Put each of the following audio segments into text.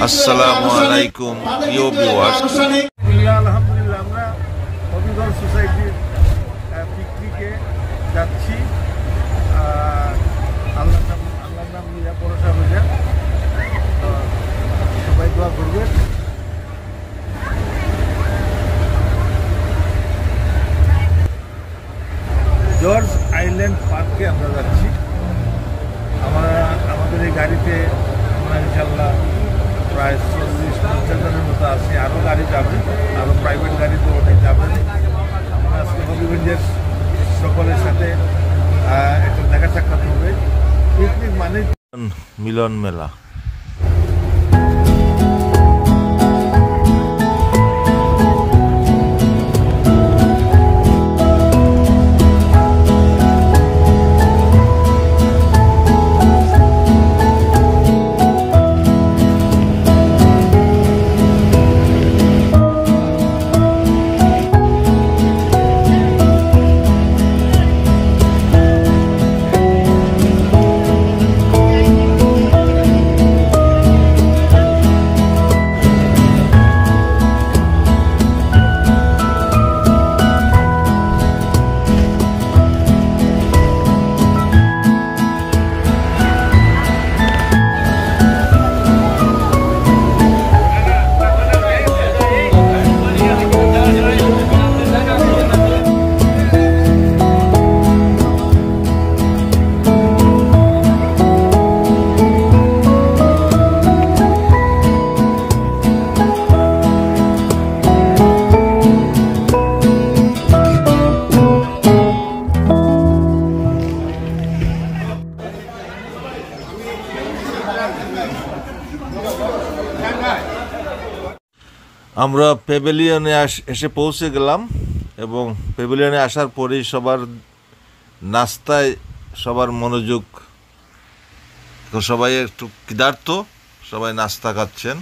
আসসালামু আলাইকুম প্রিয় ভিউয়ার্স। আলহামদুলিল্লাহ আমরা হবিগঞ্জ সোসাইটির পিকনিকে যাচ্ছি। আল্লাহর নাম নিয়ে ভরসা হয়ে সবাই দোয়া করবেন। জর্জ আইল্যান্ড পার্কে আমরা যাচ্ছি। আমাদের এই গাড়িতে আমরা ইনশাল্লাহ প্রায় 40-50 জনের মতো আছে। আরও গাড়ি যাবে, আরও প্রাইভেট গাড়িতে অনেক যাবে। আমরা আজকে হবিগঞ্জের সকলের সাথে একটা দেখা সাক্ষাৎ হবে। পিকনিক মানে মিলন মেলা। আমরা প্যাভিলিয়নে এসে পৌঁছে গেলাম এবং প্যাভিলিয়নে আসার পরেই সবার নাস্তায় সবার মনোযোগ। সবাই একটু ক্ষুধার্ত, সবাই নাস্তা খাচ্ছেন।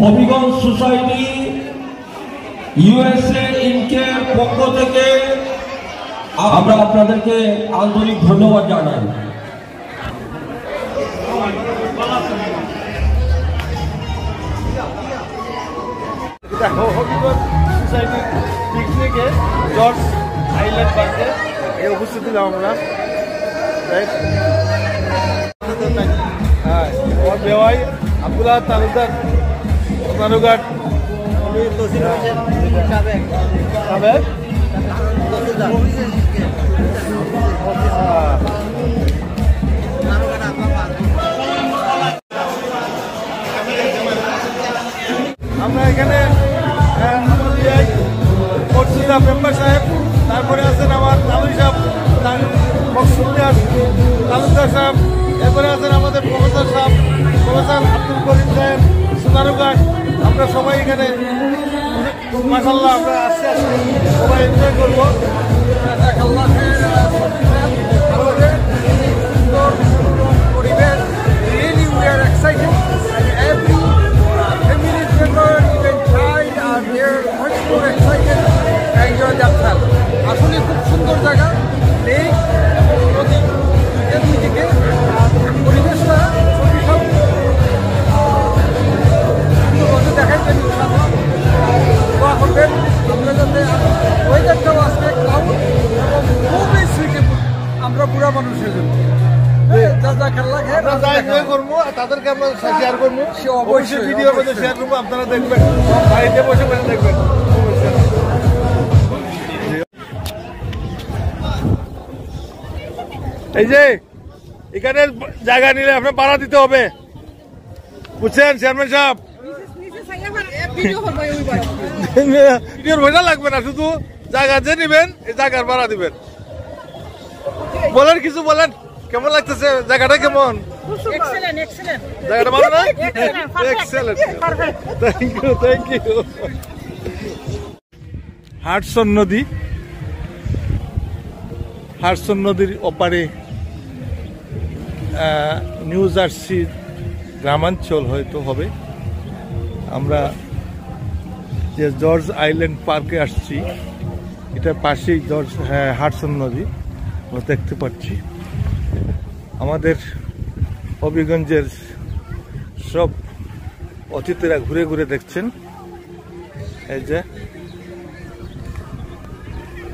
হবিগঞ্জ সোসাইটি ইউএসএ ইনকের পক্ষ থেকে আমরা আপনাদেরকে আন্তরিক ধন্যবাদ জানাই। হবিগঞ্জ সোসাইটি পিকনিকে জর্জ আইল্যান্ড পার্কে উপস্থিত ছিলাম আমরা। হ্যাঁ, আমার বেওয়াই আব্দুল্লাহ তালুকদার সোনারুঘাট আমরা এখানে মেম্বার সাহেব, তারপরে আছেন আমার লালু সাহেব, তালুকদার সাহেব, এরপরে আছেন আমাদের প্রফেসর সাহেব, প্রফেসর আব্দুল করিম সাহেব সোনারুঘাট। আমরা সবাই এখানে মাশাআল্লাহ আমরা আস্তে আস্তে সবাই এনজয় করবো। পরিবেশ really we are excited and every family member even child are here much more excited to enjoy themselves. আসলে খুব সুন্দর জায়গা, লেক এবং নদী দুই দিকে পরিবেশটা খুবই সব দেখাইছেন। দোয়া করবেন আমরা যাতে ওয়েদারটাও আজকে ক্লাউড এবং খুবই সুইটেবল আমরা পুরা মানুষের জন্য। তাদেরকে আমরা শেয়ার করবো, অবশ্যই ভিডিওর মধ্যে শেয়ার করবো, আপনারা দেখবেন, বাড়িতে বসে বসে দেখবেন। এই যে এখানে জায়গা নিলে আপনার ভাড়া দিতে হবে, বুঝছেন চেয়ারম্যান সাহেব? ভিডিওর ভাড়া লাগবে না, শুধু জায়গা যে নিবেন এই জায়গার ভাড়া দিবেন। বলেন, কিছু বলেন, কেমন লাগতেছে জায়গাটা? কেমন জায়গাটা? ভালো না? Excellent, thank you. হাডসন নদীর ওপারে নিউ জার্সি গ্রামাঞ্চল হয়তো হবে। আমরা যে জর্জ আইল্যান্ড পার্কে আসছি, এটার পাশেই জর্জ হাডসন নদী আমরা দেখতে পাচ্ছি। আমাদের হবিগঞ্জের সব অতিথিরা ঘুরে ঘুরে দেখছেন। এই যে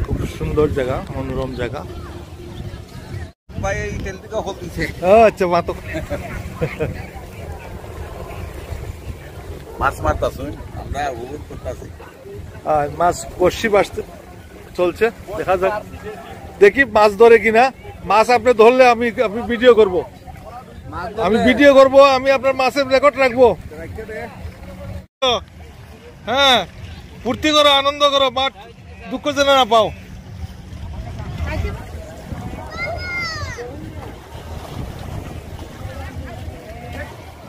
খুব সুন্দর জায়গা, মনোরম জায়গা। আচ্ছা, মাছ মারতাছুন, আমরা উপভোগ করতেছি। মাছ বর্ষি বাসতে চলছে, দেখা যাক দেখি মাছ ধরে কিনা। মাছ আপনি ধরলে আমি ভিডিও করব, আমি আপনার মাছের রেকর্ড রাখবো। হ্যাঁ, ফুর্তি করো, আনন্দ করো, মাঠ দুঃখ যেন না পাও।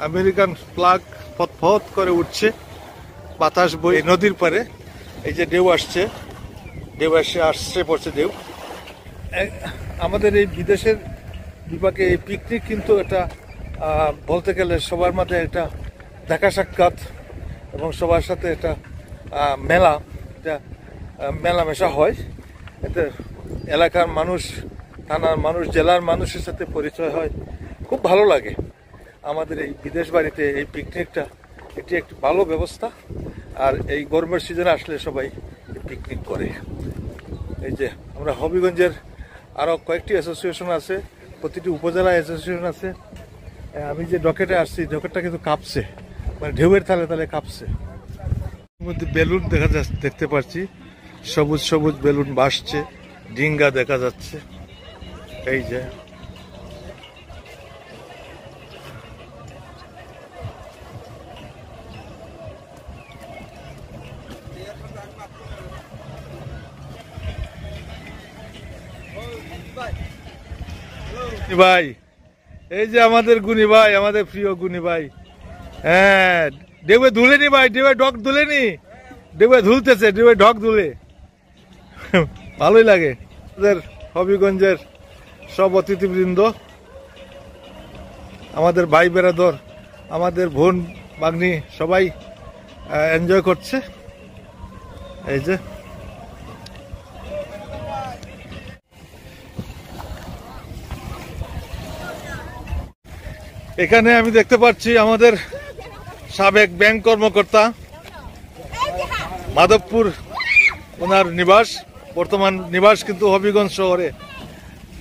আমেরিকান ফ্ল্যাগ ফত করে উঠছে, বাতাস বই নদীর পারে। এই যে ঢেউ আসছে, আসছে পড়ছে ঢেউ। আমাদের এই বিদেশের বিভাগে এই পিকনিক কিন্তু এটা বলতে গেলে সবার মধ্যে একটা দেখা সাক্ষাৎ এবং সবার সাথে একটা মেলা, এটা মেলামেশা হয়। এতে এলাকার মানুষ, থানার মানুষ, জেলার মানুষের সাথে পরিচয় হয়, খুব ভালো লাগে। আমাদের এই বিদেশ বাড়িতে এই পিকনিকটা এটি একটি ভালো ব্যবস্থা। আর এই গরমের সিজনে আসলে সবাই পিকনিক করে। এই যে আমরা হবিগঞ্জের আরও কয়েকটি অ্যাসোসিয়েশন আছে, প্রতিটি উপজেলা অ্যাসোসিয়েশন আছে। আমি যে ডকেটে আসছি, ডকেটটা কিন্তু কাঁপছে, মানে ঢেউয়ের তালে তালে কাঁপছে। এর মধ্যে বেলুন দেখতে পাচ্ছি, সবুজ সবুজ বেলুন ভাসছে, ডিঙ্গা দেখা যাচ্ছে। এই যে ভাই, এই যে আমাদের গুণী ভাই, আমাদের প্রিয় গুণী ভাই। হ্যাঁ, ডেবে ধুলেনি ভাই, ডেবে ডক ধুলেনি, ডেবে ধুলতেছে, ডেবে ঢক ধুলে ভালোই লাগে। আমাদের হবিগঞ্জের সব অতিথিবৃন্দ, আমাদের ভাই বেরাদর, আমাদের বোন বাগনি সবাই এনজয় করছে। এই যে এখানে আমি দেখতে পাচ্ছি আমাদের সাবেক ব্যাংক কর্মকর্তা, মাধবপুর ওনার নিবাস, বর্তমান নিবাস কিন্তু হবিগঞ্জ শহরে।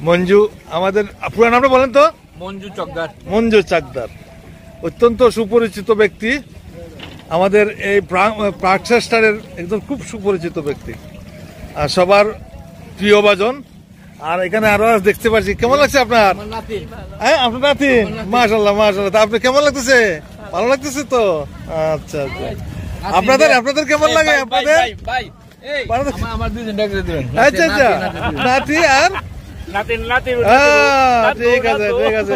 মঞ্জু, আমাদের পুরো নামটা বলেন তো? মঞ্জু চাকদার, অত্যন্ত সুপরিচিত ব্যক্তি, আমাদের এই প্রাকশাস্টারের একদম খুব সুপরিচিত ব্যক্তি আর সবার প্রিয়ভাজন। আর এখানে আরো দেখতে পাচ্ছি, কেমন লাগছে আপনার? হ্যাঁ, আপনার নাতি, মাশাআল্লাহ মাশাআল্লাহ। তা আপনার কেমন লাগতেছে? ভালো লাগতেছে তো? আচ্ছা আচ্ছা। আপনাদের কেমন লাগে? আপনাদের আচ্ছা আচ্ছা, নাতি আর ঠিক আছে ঠিক আছে।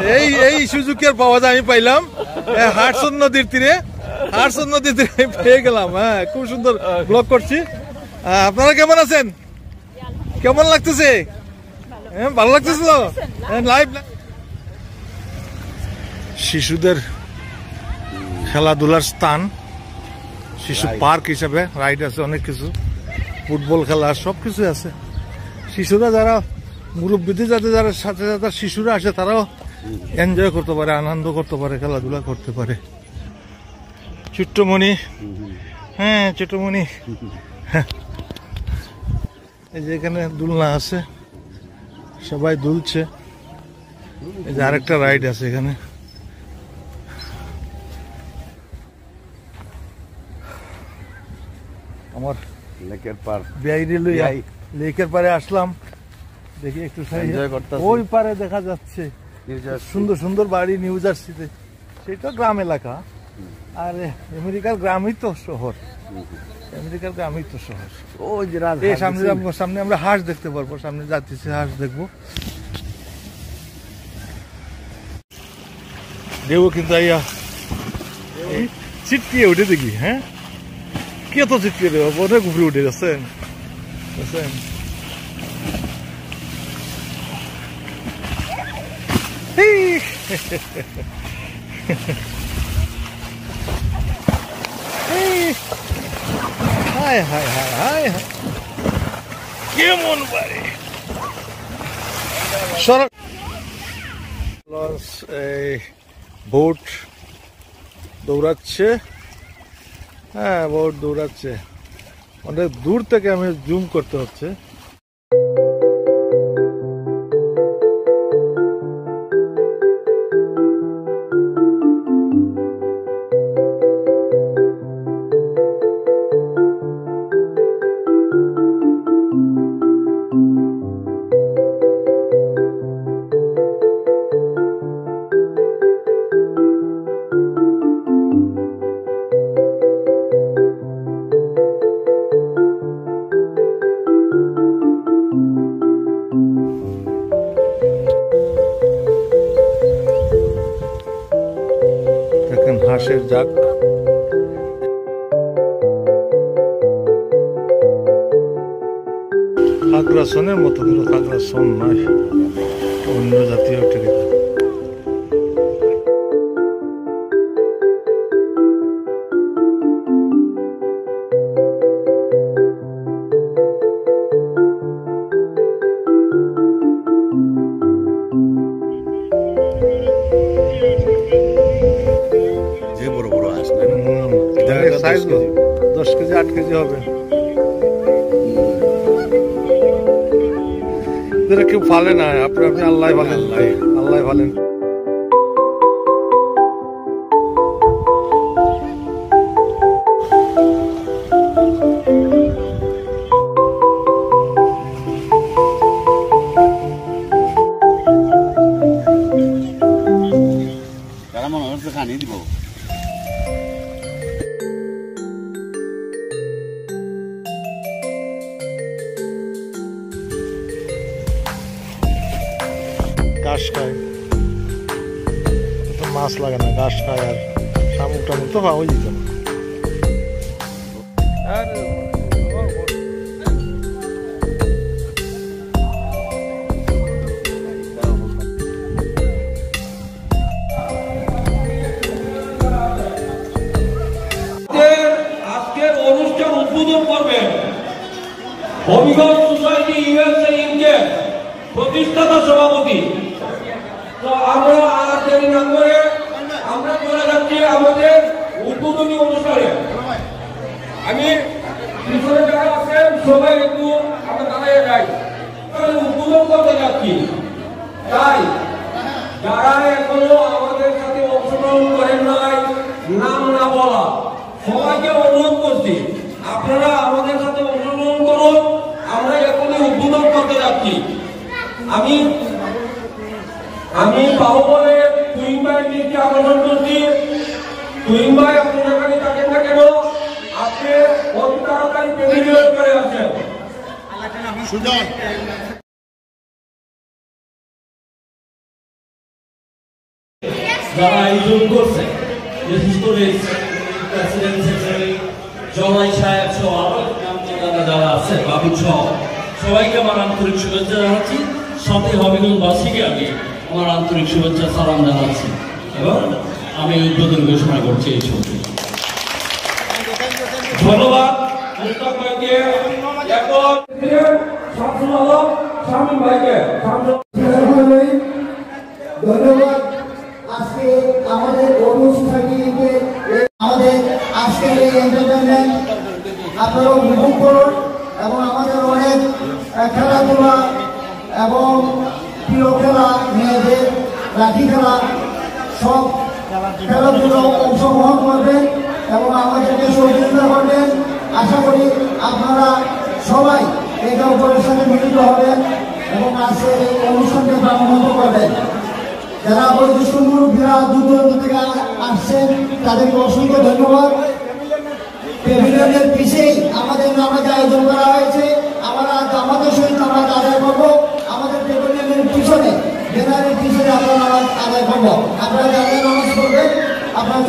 এই সুযোগ আর পাওয়া যায়, আমি পাইলাম হাডসন নদীর তীরে পেয়ে গেলাম। হ্যাঁ, খুব সুন্দর ব্লগ করছি। আপনারা কেমন আছেন? কেমন লাগতেছে? ভালো লাগতেছিল লাইভ। শিশুদের খেলাধুলার স্থান, শিশু পার্ক হিসাবে রাইড আছে, অনেক কিছু, ফুটবল খেলা সবকিছু আছে। শিশুরা যারা মুরব্বীদের যারা সাথে সাথে শিশুরা আসে, তারাও এনজয় করতে পারে, আনন্দ করতে পারে, খেলাধুলা করতে পারে। ছোট্টমণি, হ্যাঁ ছোট্টমণি, এই যে এখানে দুলনা আছে, সবাই দুলছে। এই যে আরেকটা রাইড আছে এখানে। আমার লেকের পারে আসলাম, দেখি একটু ওই পারে দেখা যাচ্ছে সুন্দর সুন্দর বাড়ি নিউ জার্সিতে, সেটা গ্রাম এলাকা। আর আমেরিকার গ্রামই তো শহর, আমেরিকার গ্রামই তো শহর। সামনে আমরা হাঁস দেখতে পারবো, সামনে যাচ্ছি, হাঁস দেখবো। ঢেউ কিন্তু ছিটকিয়ে উঠে দেখি। হ্যাঁ, কি এত ছিটকিয়ে দেবো, অনেক উপরে উঠে যাচ্ছেন। হায় হায় হায় হায় হায়, কেমন বাড়ি এই বোট দৌড়াচ্ছে। হ্যাঁ, বোট দৌড়াচ্ছে, অনেক দূর থেকে আমি জুম করতে হচ্ছে। দেখেন হাঁসের জাক, খাগড়াছনের মতো, কিন্তু খাগড়াছন নয়, অন্য জাতীয় টেরিকা। যে বড় বড় হাঁস না, সাইজ 10 কেজি 8 কেজি হবে। এদের কেউ ফালে না, আপনি আল্লাহ ফালেন, আল্লাহ ফালেন। তারা মনে হচ্ছে খানি দিব। ঘাস খায়, তো মাছ লাগে না, ঘাস খায়। আর শামুক টামুক তো পাওয়া যেত না। আর আজকের অনুষ্ঠান উদ্বোধন করবেন হবিগঞ্জ সোসাইটি ইউএসএ ইনকে প্রতিষ্ঠাতা সভাপতি। তো আমরা আর দেরি না করে আমরা চলে যাচ্ছি আমাদের উদ্বোধনী অনুষ্ঠানে। আমি পিছনে যারা আছেন সবাই একটু আমরা দাঁড়িয়ে যাই, উদ্বোধন করতে যাচ্ছি। তাই যারা এখনো আমাদের সাথে অংশগ্রহণ করেন নাই, নাম না বলা, সবাইকে অনুরোধ করছি আপনারা আমাদের সাথে অংশগ্রহণ করুন। আমরা এখনই উদ্বোধন করতে যাচ্ছি। আমি বাহুবলে তুহিন ভাইয়ের দৃষ্টি আকর্ষণ করছি। তুহিন ভাই, আপনি যেখানে থাকেন না কেন, আপনি অতি তাড়াতাড়ি প্রেসিডেন্ট করে আসেন। যারা আয়োজন করছে, বিশেষ করে প্রেসিডেন্ট সেক্রেটারি জমাই সাহেব সহ আরো যারা আছে, বাবুল সহ সবাইকে আমার আন্তরিক শুভেচ্ছা জানাচ্ছি। সাথে হবিগঞ্জবাসীকে আমি আমার আন্তরিক শুভেচ্ছা সালাম জানাচ্ছি এবং আমি উদ্বোধন ঘোষণা করছি এই ছবি। ধন্যবাদ মুস্তাক ভাইকে, এখন শামসুল আলম শামীম ভাইকে। ধন্যবাদ। আজকে আমাদের অনুষ্ঠানটিকে, আমাদের আজকের এই এন্টারটেনমেন্ট আপনারা উপভোগ করুন এবং আমাদের অনেক খেলাধুলা এবং প্রিয় খেলা, মেয়েদের লাঠি খেলা, সব খেলাধুলো অংশগ্রহণ করবেন এবং আমাদেরকে সহযোগিতা করবেন। আশা করি আপনারা সবাই একে অপরের সাথে মিলিত হবেন এবং আজকের এই অনুষ্ঠানকে প্রাণবন্ত করবেন। যারা বয়োজ্যেষ্ঠ মুরব্বীরা দূর দূরান্ত থেকে আসছেন তাদেরকে অসংখ্য ধন্যবাদ। প্যাভিলিয়নের পিছেই আমাদের নামাজ আয়োজন করা হয়েছে। আমরা আমাদের সহিত আমরা আদায় করবো। আমাদের প্যাভিলিয়নের পিছনে, ব্যানারের পিছনে আমরা নামাজ আদায় করবো। আপনারা যারা নামাজ পড়বেন আপনারা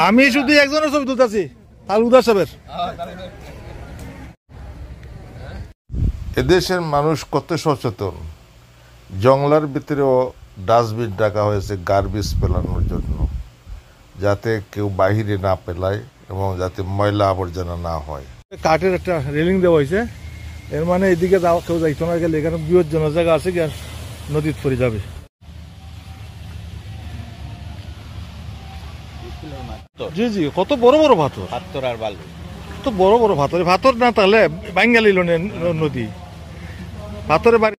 আমি শুধু একজনের ছবি তুলতেছি, তালুদার সাহেবের। এদেশের মানুষ কত সচেতন। জংলার ভিতরেও ডাস্টবিন রাখা হয়েছে গার্বেজ ফেলানোর জন্য। যাতে কেউ বাহিরে না পেলায় এবং যাতে ময়লা আবর্জনা না হয়। কাঠের একটা রেলিং দেওয়া হয়েছে, এর মানে এদিকে কেউ যাইতো না, গেলে এখানে বৃহৎ জনজায়গা আছে কি নদীত পড়ে যাবে। জি জি, কত বড় বড় ভাতর, পাথর আর বালু, কত বড় বড় ভাতর। ভাতর না তাহলে বাঙ্গালিল নদী, ভাতরে বাড়ি।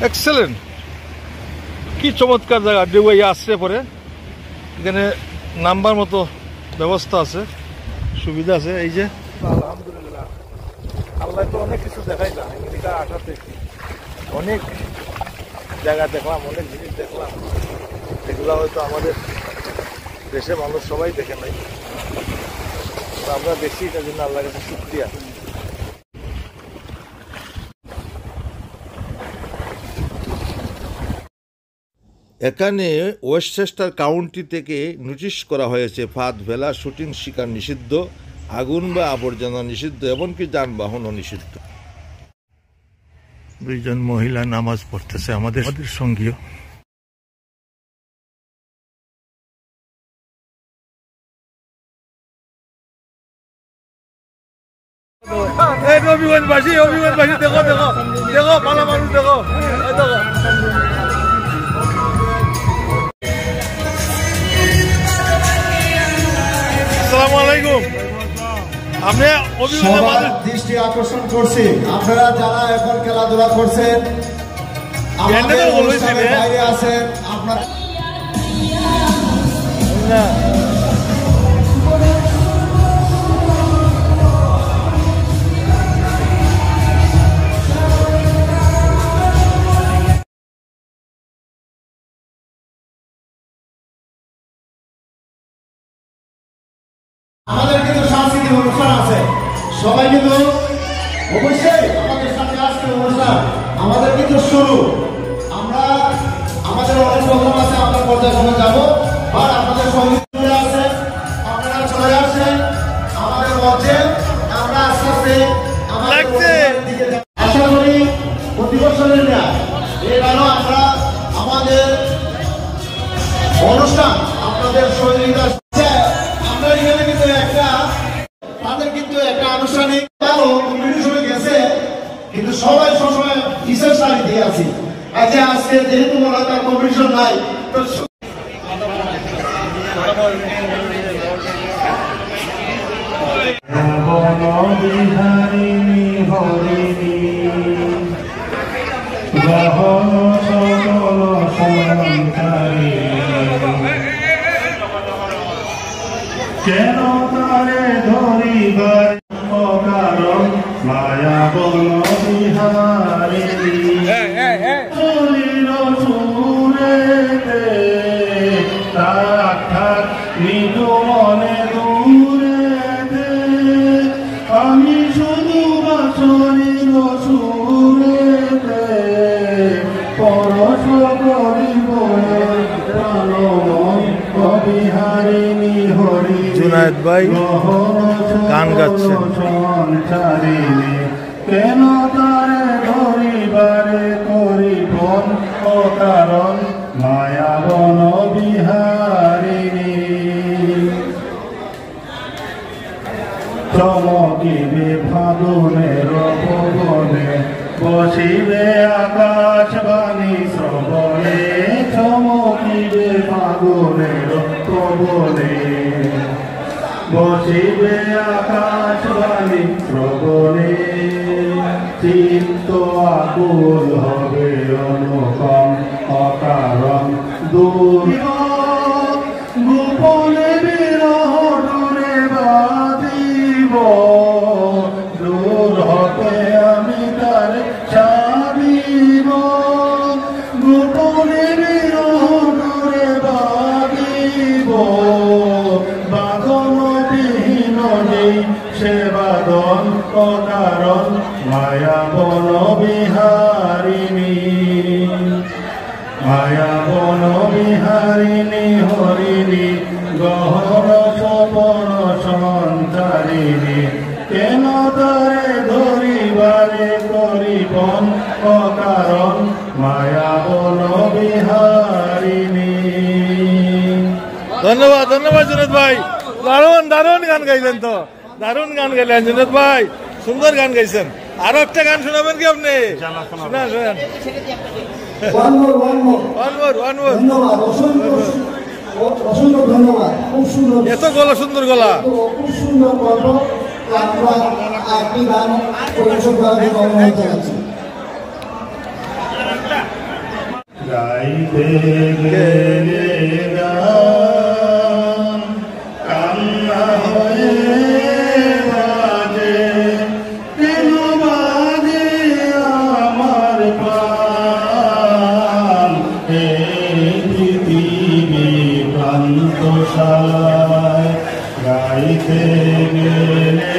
এক্সেলেন্ট, কি চমৎকার জায়গা। ডেউয়াই আসছে পরে এখানে নাম্বার মতো ব্যবস্থা আছে, সুবিধা আছে। এই যে আলহামদুলিল্লাহ, আল্লাহ তো অনেক কিছু দেখাইলাম এদিকে আসাতে, অনেক জায়গা দেখলাম, অনেক জিনিস দেখলাম, এগুলো হয়তো আমাদের দেশে মানুষ সবাই দেখে নাই, আমরা দেখছি, তার জন্য আল্লাহর কাছে শুকরিয়া। এখানে ওয়েস্টচেস্টার কাউন্টি থেকে নোটিশ করা হয়েছে ফাঁদ ফেলা, শুটিং শিকার নিষিদ্ধ, আগুন বা আবর্জনা নিষিদ্ধ, এমনকি যানবাহনও নিষিদ্ধ। দুইজন মহিলা নামাজ পড়তেছে, আমাদের সঙ্গীয়। অভিমানবাসী দেখো দেখো দেখো, ভালো মানুষ দেখো, দেখো। আসসালামু আলাইকুম। আপনি সবার দৃষ্টি আকর্ষণ করছি, আপনারা যারা এখন খেলাধুলা করছেন, আমাদের অনুষ্ঠানের বাইরে আছেন, আপনারা আমাদের কিন্তু সাংস্কৃতিক অনুষ্ঠান আছে, সবাই কিন্তু অবশ্যই আমাদের সাথে আসছে। অনুষ্ঠান আমাদের কিন্তু শুরু, আমরা আমাদের অনেক প্রোগ্রাম আছে, আমরা পর্যায়ক্রমে যাবো, আর আপনাদের সঙ্গীত আছে, আপনারা চলে আসেন আমাদের মঞ্চে। আমরা আস্তে আস্তে আমাদের দিকে আশা করি প্রতি বছরের না, এবারও আমরা আমাদের অনুষ্ঠান আপনাদের সহযোগিতা, আমরা এখানে কিন্তু তাদের কিন্তু একটা আনুষ্ঠানিক কম্পিটিশনে গেছে, কিন্তু সবাই সবসময় বিশেষ শাড়ি দিয়ে আছি। আচ্ছা, আজকে যেহেতু মনে হয় তার কম্পিটিশন নাই, তো কেন তারে ধরিবার কারণ মায়া বল বিহারি চলিল সুরেতে তার মৃদু মনে দূরেতে আমি শুধু বাসরিল সুরেতে পরশ করিব প্রাণময় অবিহারিণী হরি। জুনায়েদ ভাই গান গাচ্ছেন। কেন তারে ধরিবারে করিবন অকারণ মায়া বন বিহারিণী। চমকিবে ফাগুনের পবনে, বসিবে আকাশবাণী শ্রবণে, চমকিবে ফাগুনের পবনে, বসিবে আকাশবাণী শ্রবণে, চিত্ত আকুল হবে অনুপম অকারণ দূর গোপনে বিরহ দূরে বাঁধিব, দূর হতে আমি তার ছাড়িব, গোপনে বিরহ দূরে বাঁধিব, বাঁধন বিহীন নেই সে বাঁধন অকারণ মায়া বন বিহারিণী। মায়া বন বিহারিণী হরিণী গহন সপন সঞ্চারিণী, কেন তারে ধরিবারে করিবন অকারণ মায়া বন বিহারিণী। ধন্যবাদ ধন্যবাদ জুনেদ ভাই, দারুণ দারুণ গান গাইলেন তো, দারুণ গান গাইলেন জুনেদ ভাই, সুন্দর গান গাইছেন। আরো একটা গান শোনাবেন কি আপনি? শোনান শোনান। ধন্যবাদ, অসংখ্য ধন্যবাদ, খুব সুন্দর, এত গলা, সুন্দর গলা, খুব সুন্দর গল্প। আমরা একটি গান পরিবেশন করার জন্য অনুরোধ জানাচ্ছি। গাইতে গেলে গান কান্না হয়ে বাজে, কেন বাজে আমার প্রাণ, এই পৃথিবী প্রান্তশালায় গাইতে গেলে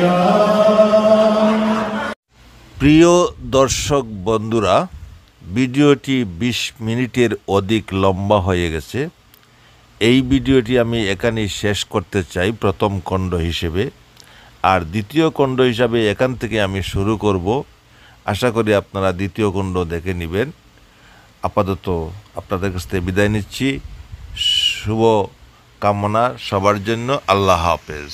গান। প্রিয় দর্শক বন্ধুরা, ভিডিওটি 20 মিনিটের অধিক লম্বা হয়ে গেছে। এই ভিডিওটি আমি এখানেই শেষ করতে চাই প্রথম খণ্ড হিসেবে, আর দ্বিতীয় খণ্ড হিসাবে এখান থেকে আমি শুরু করব। আশা করি আপনারা দ্বিতীয় খণ্ড দেখে নেবেন। আপাতত আপনাদের কাছ থেকে বিদায় নিচ্ছি। শুভ কামনা সবার জন্য। আল্লাহ হাফেজ।